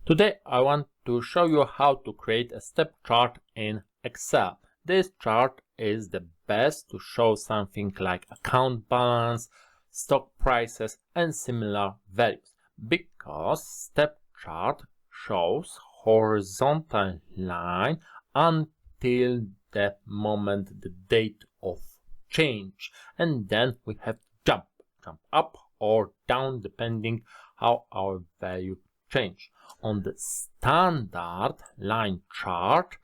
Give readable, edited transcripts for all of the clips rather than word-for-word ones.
Today I want to show you how to create a step chart in Excel. This chart is the best to show something like account balance, stock prices and similar values, because step chart shows horizontal line until the moment the date of change, and then we have to jump up or down depending how our value change. On the standard line chart,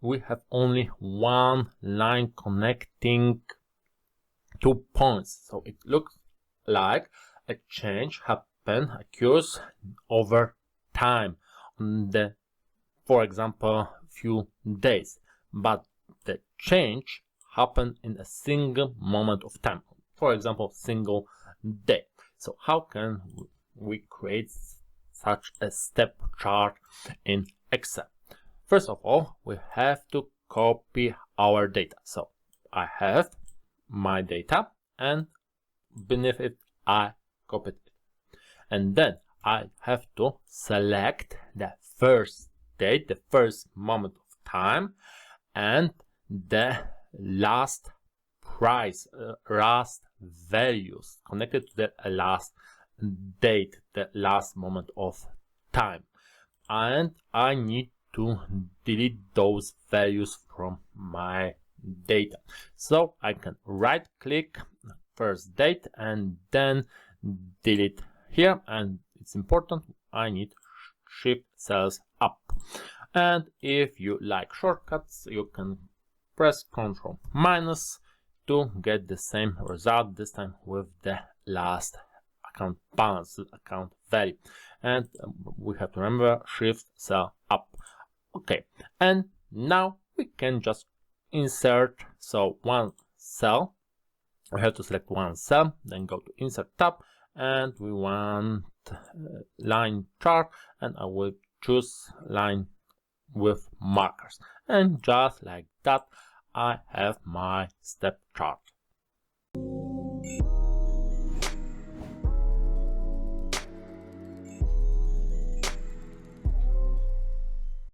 we have only one line connecting 2 points, so it looks like a change occurs over time on the, for example, few days, but the change happen in a single moment of time, for example, single day. So how can we create such a step chart in Excel? First of all, we have to copy our data. So I have my data and beneath it I copied it. And then I have to select the first date, the first moment of time, and the last price, last values connected to the last date, the last moment of time. And I need to delete those values from my data. So I can right click first date and then delete here, and it's important I need shift cells up. And if you like shortcuts, you can press Ctrl minus to get the same result, this time with the last account balance, account value. And we have to remember shift cell up. Okay, and now we can just insert, so one cell, we have to select one cell, then go to insert tab, and we want line chart, and I will choose line with markers, and just like that I have my step chart.